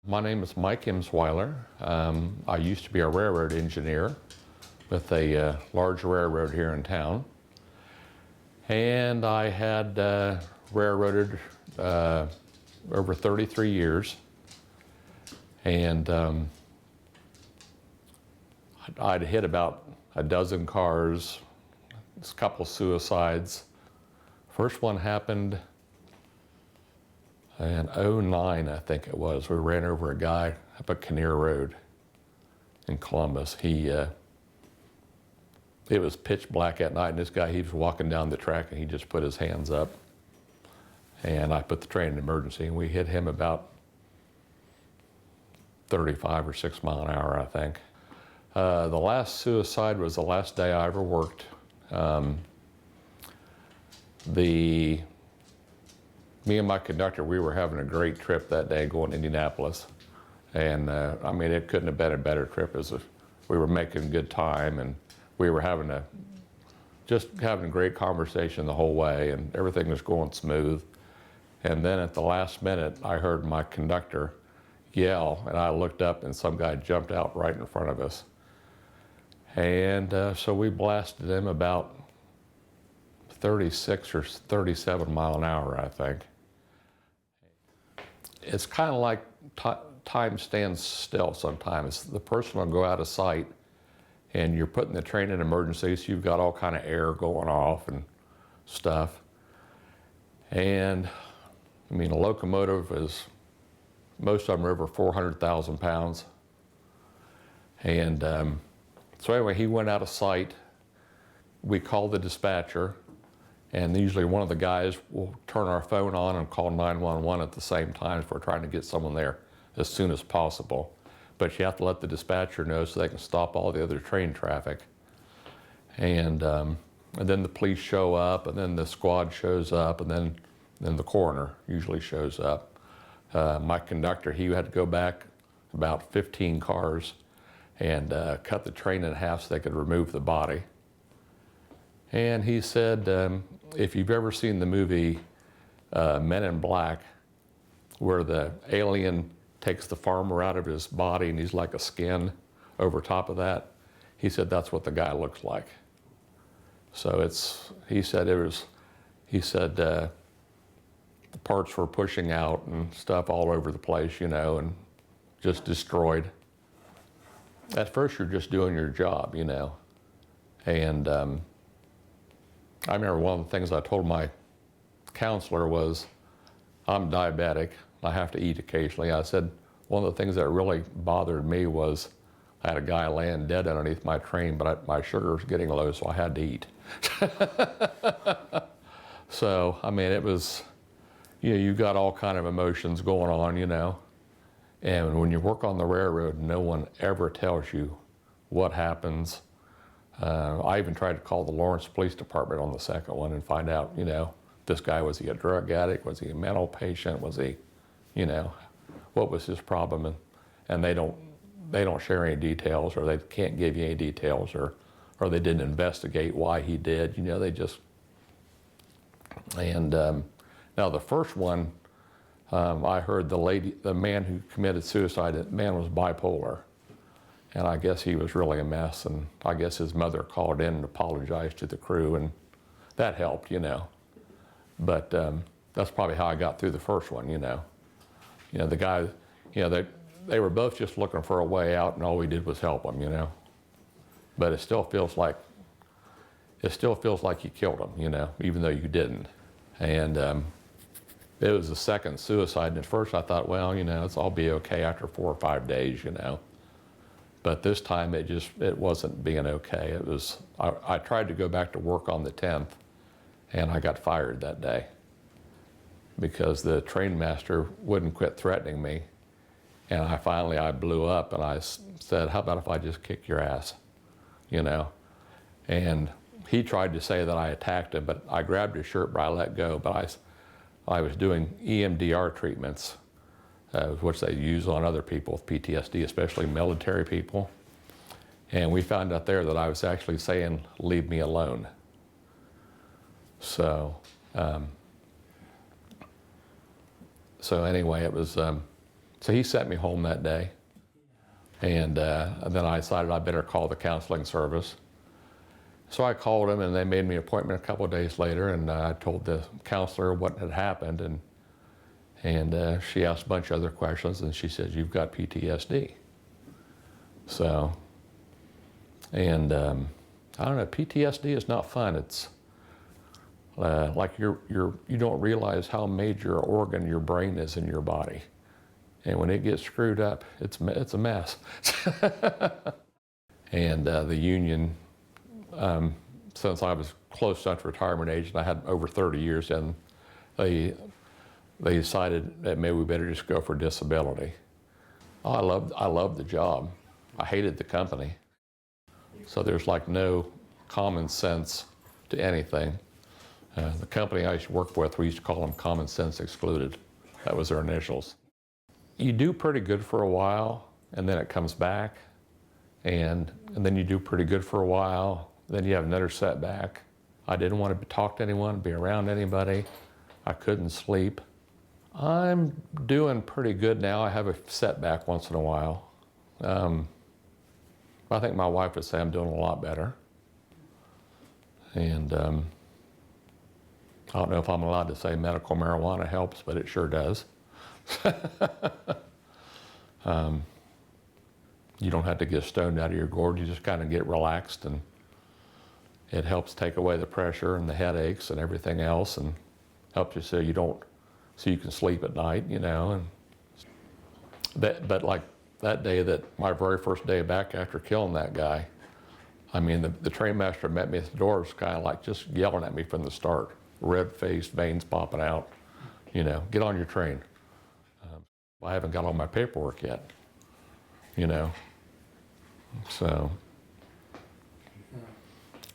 My name is Mike Emsweiler. I used to be a railroad engineer with a large railroad here in town. And I had railroaded over 33 years. And I'd hit about a dozen cars, a couple suicides. First one happened in '09, I think it was. We ran over a guy up at Kinnear Road in Columbus. It was pitch black at night, and this guy, he was walking down the track and he just put his hands up. And I put the train in emergency, and we hit him about 35 or 6 mile an hour, I think. The last suicide was the last day I ever worked. Me and my conductor, we were having a great trip that day going to Indianapolis. And I mean, it couldn't have been a better trip. We were making good time, and we were just having a great conversation the whole way, and everything was going smooth. And then at the last minute, I heard my conductor yell, and I looked up and some guy jumped out right in front of us. And so we blasted him about 36 or 37 mile an hour, I think. It's kind of like time stands still sometimes. The person will go out of sight, and you're putting the train in emergency, so you've got all kind of air going off and stuff. And I mean, a locomotive most of them are over 400,000 pounds. And so anyway, he went out of sight. We called the dispatcher, and usually one of the guys will turn our phone on and call 911 at the same time if we're trying to get someone there as soon as possible. But you have to let the dispatcher know so they can stop all the other train traffic. And then the police show up, and then the squad shows up, and then the coroner usually shows up. My conductor, he had to go back about 15 cars and cut the train in half so they could remove the body. And he said, if you've ever seen the movie Men in Black, where the alien takes the farmer out of his body and he's like a skin over top of that, he said that's what the guy looks like. So he said the parts were pushing out and stuff all over the place, and just destroyed. At first you're just doing your job, and I remember one of the things I told my counselor was, I'm diabetic, I have to eat occasionally. I said, one of the things that really bothered me was I had a guy laying dead underneath my train, but my sugar was getting low, so I had to eat. So, I mean, it was, you've got all kind of emotions going on, and when you work on the railroad, no one ever tells you what happens. I even tried to call the Lawrence Police Department on the second one and find out, this guy, was he a drug addict? Was he a mental patient? Was he, what was his problem? And they don't share any details, or they can't give you any details, or they didn't investigate why he did. They just, and now the first one, I heard the man who committed suicide, the man was bipolar. And I guess he was really a mess, and I guess his mother called in and apologized to the crew, and that helped, But that's probably how I got through the first one, The guy, they were both just looking for a way out, and all we did was help them, But it still feels like you killed him, even though you didn't. And it was the second suicide, and at first I thought, well, I'll be okay after 4 or 5 days, But this time it wasn't being okay. I tried to go back to work on the 10th, and I got fired that day because the train master wouldn't quit threatening me. And I blew up, and I said, how about if I just kick your ass, And he tried to say that I attacked him, but I grabbed his shirt, but I let go. But I was doing EMDR treatments, which they use on other people with PTSD, especially military people. And we found out there that I was actually saying, leave me alone. So anyway, it was, So he sent me home that day. And then I decided I better call the counseling service. So I called him, and they made me an appointment a couple of days later, and I told the counselor what had happened, and she asked a bunch of other questions, and she said, "You've got PTSD." So, and I don't know, PTSD is not fun. It's like you don't realize how major organ your brain is in your body. And when it gets screwed up, it's a mess. And the union, since I was close to retirement age, and I had over 30 years in, they decided that maybe we better just go for disability. Oh, I loved the job. I hated the company. So there's like no common sense to anything. The company I used to work with, we used to call them Common Sense Excluded. That was their initials. You do pretty good for a while, and then it comes back, and then you do pretty good for a while, then you have another setback. I didn't want to talk to anyone, be around anybody. I couldn't sleep. I'm doing pretty good now. I have a setback once in a while. I think my wife would say I'm doing a lot better. And I don't know if I'm allowed to say medical marijuana helps, but it sure does. You don't have to get stoned out of your gourd. You just kind of get relaxed, and it helps take away the pressure and the headaches and everything else, and helps you so you can sleep at night, you know. And but like that day, my very first day back after killing that guy, I mean, the train master met me at the door, was kind of like just yelling at me from the start, red-faced, veins popping out, you know, get on your train. I haven't got all my paperwork yet, you know. So,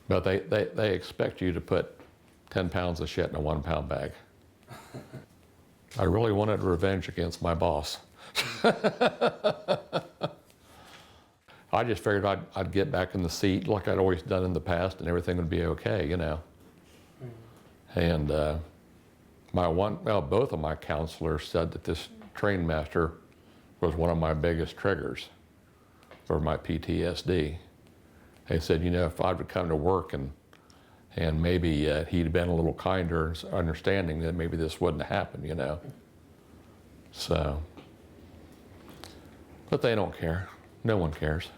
but they expect you to put 10 pounds of shit in a 1 pound bag. I really wanted revenge against my boss. I just figured I'd get back in the seat like I'd always done in the past, and everything would be okay, you know. And both of my counselors said that this train master was one of my biggest triggers for my PTSD. They said, you know, if I would come to work and maybe he'd been a little kinder and understanding, that maybe this wouldn't happen, you know. So, but they don't care. No one cares.